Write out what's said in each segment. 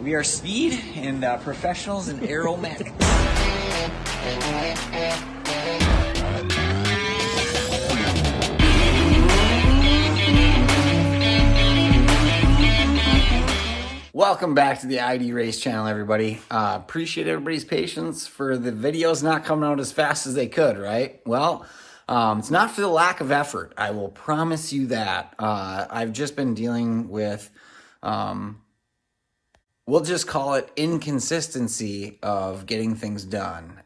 We are speed and professionals in aeromatic. Welcome back to the ID Race channel, everybody. Appreciate everybody's patience for the videos not coming out as fast as they could, right? Well, it's not for the lack of effort. I will promise you that. I've just been dealing with, we'll just call it inconsistency of getting things done.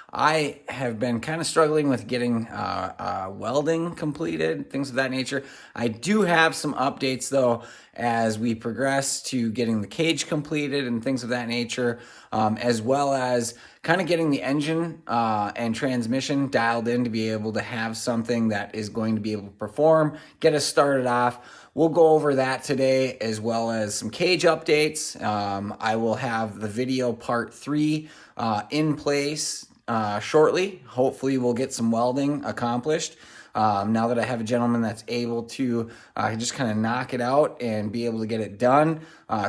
I have been kind of struggling with getting welding completed, things of that nature. I do have some updates though as we progress to getting the cage completed and things of that nature, as well as kind of getting the engine and transmission dialed in to be able to have something that is going to be able to perform, get us started off. We'll go over that today, as well as some cage updates. I will have the video part 3 in place shortly. Hopefully we'll get some welding accomplished. Now that I have a gentleman that's able to just kind of knock it out and be able to get it done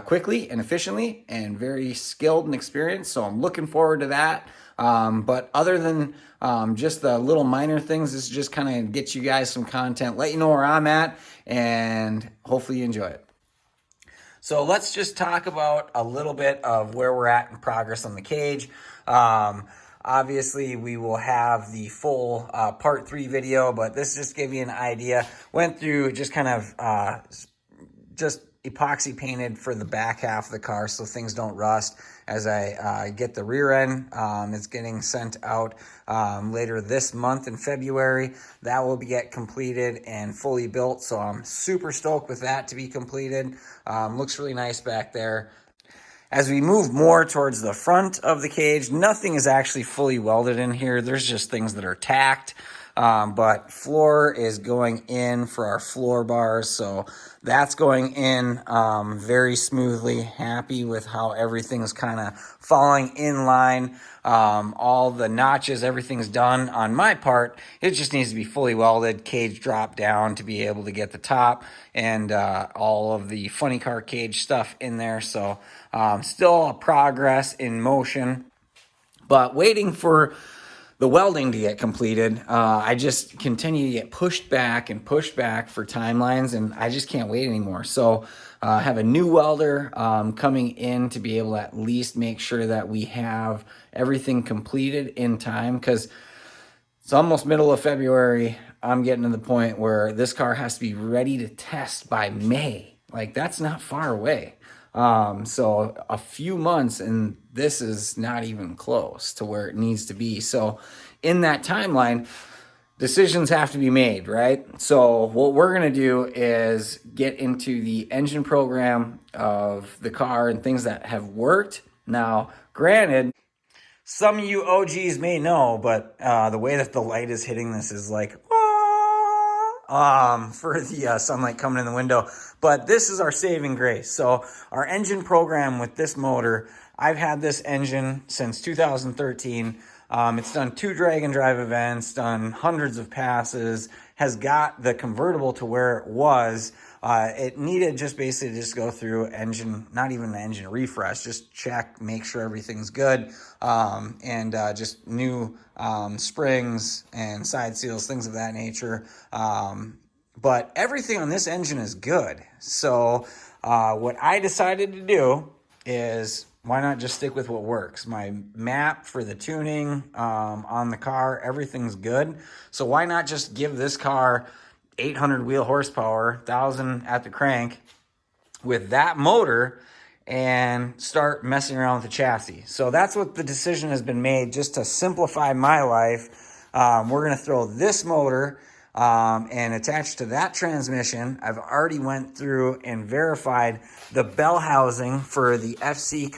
quickly and efficiently, and very skilled and experienced. So I'm looking forward to that. But other than just the little minor things, this just kind of gets you guys some content, let you know where I'm at, and hopefully you enjoy it. So let's just talk about a little bit of where we're at in progress on the cage. Obviously, we will have the full part 3 video, but this just gave you an idea. Went through just kind of just epoxy painted for the back half of the car so things don't rust. As I get the rear end, it's getting sent out later this month in February. That will get completed and fully built, so I'm super stoked with that to be completed. Looks really nice back there. As we move more towards the front of the cage, nothing is actually fully welded in here. There's just things that are tacked, but floor is going in for our floor bars. So that's going in very smoothly. Happy with how everything's kind of falling in line. All the notches, everything's done on my part. It just needs to be fully welded, cage drop down to be able to get the top and all of the funny car cage stuff in there. So still a progress in motion, but waiting for the welding to get completed. I just continue to get pushed back for timelines, and I just can't wait anymore. So I have a new welder coming in to be able to at least make sure that we have everything completed in time, because it's almost middle of February. I'm getting to the point where this car has to be ready to test by May. Like, that's not far away. So a few months, and this is not even close to where it needs to be. So in that timeline, decisions have to be made, right? So what we're going to do is get into the engine program of the car and things that have worked. Now, granted, some of you OGs may know, but the way that the light is hitting this is like, for the sunlight coming in the window. But this is our saving grace. So our engine program with this motor, I've had this engine since 2013. It's done 2 drag and drive events, done hundreds of passes, has got the convertible to where it was. It needed just basically just go through engine, not even the engine refresh, just check, make sure everything's good, and just new springs and side seals, things of that nature. But everything on this engine is good. So what I decided to do is, why not just stick with what works? My map for the tuning on the car, everything's good. So why not just give this car 800 wheel horsepower, 1,000 at the crank with that motor and start messing around with the chassis? So that's what the decision has been made, just to simplify my life. We're going to throw this motor and attach to that transmission. I've already went through and verified the bell housing for the FC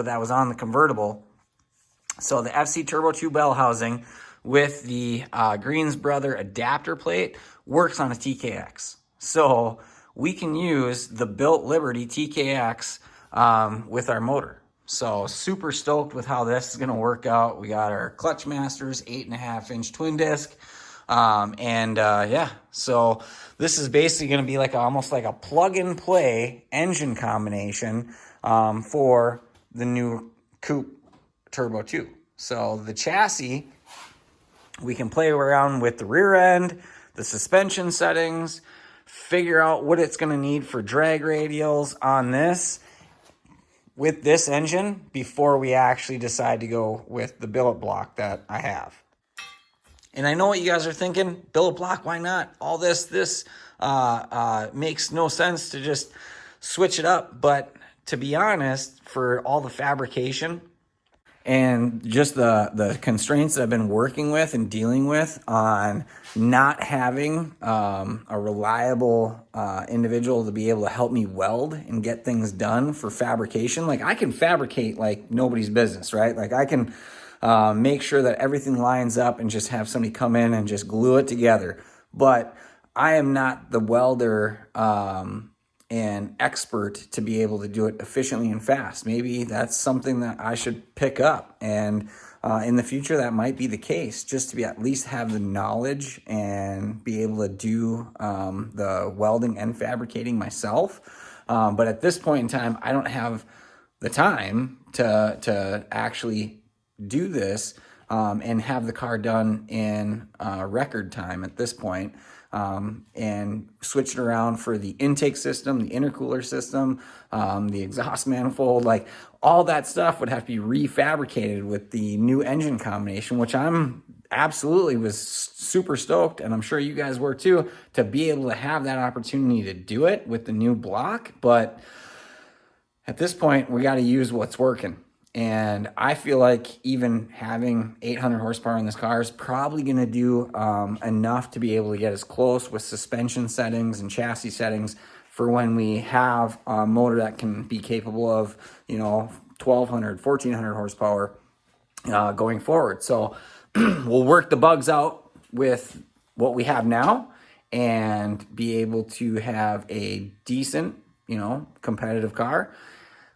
that was on the convertible. So the FC Turbo 2 bell housing with the Greens Brother adapter plate works on a TKX. So we can use the Built Liberty TKX with our motor. So super stoked with how this is going to work out. We got our Clutch Masters 8.5-inch twin disc. Yeah, so this is basically going to be like almost like a plug and play engine combination for the new Coupe Turbo 2. So the chassis, we can play around with the rear end, the suspension settings, figure out what it's going to need for drag radials on this with this engine before we actually decide to go with the billet block that I have. And I know what you guys are thinking, billet block, why not? All this makes no sense to just switch it up. But to be honest, for all the fabrication and just the constraints that I've been working with and dealing with on not having a reliable individual to be able to help me weld and get things done for fabrication. Like, I can fabricate like nobody's business, right? Like, I can make sure that everything lines up and just have somebody come in and just glue it together. But I am not the welder and expert to be able to do it efficiently and fast. Maybe that's something that I should pick up, and in the future that might be the case, just to be at least have the knowledge and be able to do the welding and fabricating myself. But at this point in time, I don't have the time to actually do this and have the car done in record time at this point. And switch it around for the intake system, the intercooler system, the exhaust manifold, like all that stuff would have to be refabricated with the new engine combination, which I'm absolutely was super stoked, and I'm sure you guys were too, to be able to have that opportunity to do it with the new block. But at this point, we got to use what's working. And I feel like even having 800 horsepower in this car is probably going to do enough to be able to get us close with suspension settings and chassis settings for when we have a motor that can be capable of, 1,200, 1,400 horsepower going forward. So we'll work the bugs out with what we have now and be able to have a decent, competitive car.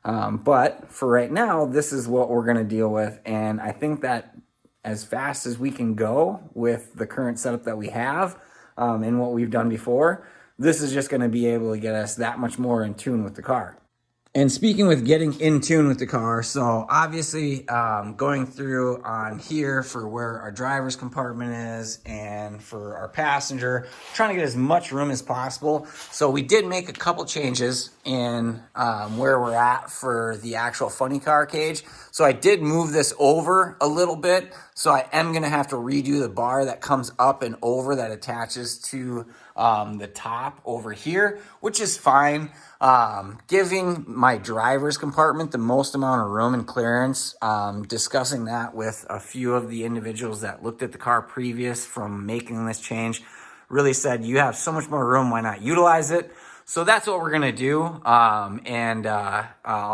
But for right now, this is what we're going to deal with. And I think that as fast as we can go with the current setup that we have and what we've done before, this is just going to be able to get us that much more in tune with the car. And speaking with getting in tune with the car, so obviously going through on here for where our driver's compartment is and for our passenger, trying to get as much room as possible. So we did make a couple changes in where we're at for the actual funny car cage. So I did move this over a little bit. So I am going to have to redo the bar that comes up and over that attaches to the top over here, which is fine. Giving my driver's compartment the most amount of room and clearance, discussing that with a few of the individuals that looked at the car previous from making this change, really said, you have so much more room, why not utilize it? So that's what we're going to do. I'll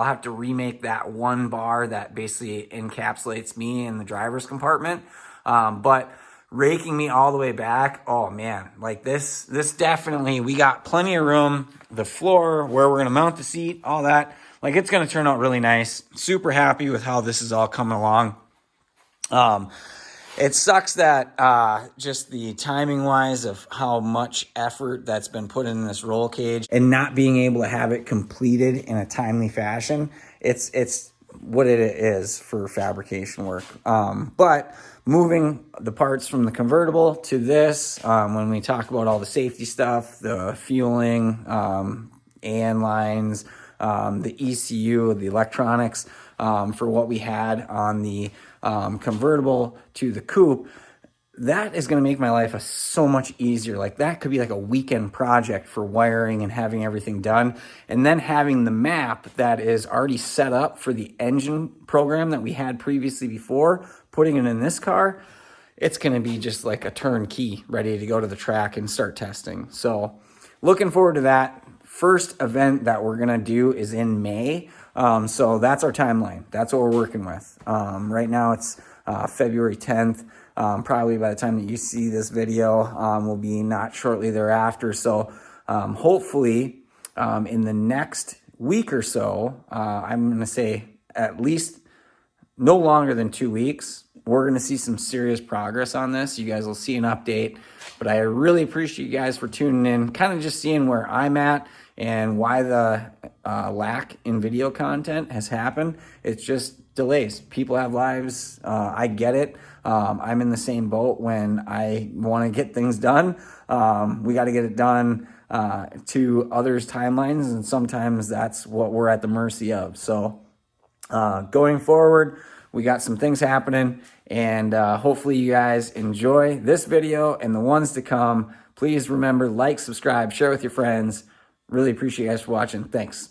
have to remake that one bar that basically encapsulates me in the driver's compartment. But raking me all the way back, oh man, like this definitely, we got plenty of room, the floor, where we're going to mount the seat, all that, like it's going to turn out really nice. Super happy with how this is all coming along. It sucks that just the timing wise of how much effort that's been put in this roll cage and not being able to have it completed in a timely fashion. It's what it is for fabrication work. But moving the parts from the convertible to this, when we talk about all the safety stuff, the fueling, AN lines, the ECU, the electronics, for what we had on the convertible to the coupe, that is going to make my life so much easier. Like that could be like a weekend project for wiring and having everything done. And then having the map that is already set up for the engine program that we had previously before, putting it in this car, it's going to be just like a turnkey ready to go to the track and start testing. So looking forward to that. First event that we're going to do is in May. So that's our timeline. That's what we're working with. Right now it's February 10th. Probably by the time that you see this video, will be not shortly thereafter. So hopefully in the next week or so, I'm going to say at least no longer than 2 weeks, we're going to see some serious progress on this. You guys will see an update, but I really appreciate you guys for tuning in, kind of just seeing where I'm at and why the lack in video content has happened. It's just delays. People have lives. I get it. I'm in the same boat when I want to get things done. We got to get it done to others' timelines, and sometimes that's what we're at the mercy of. So going forward, we got some things happening, and hopefully you guys enjoy this video and the ones to come. Please remember, like, subscribe, share with your friends. Really appreciate you guys for watching. Thanks.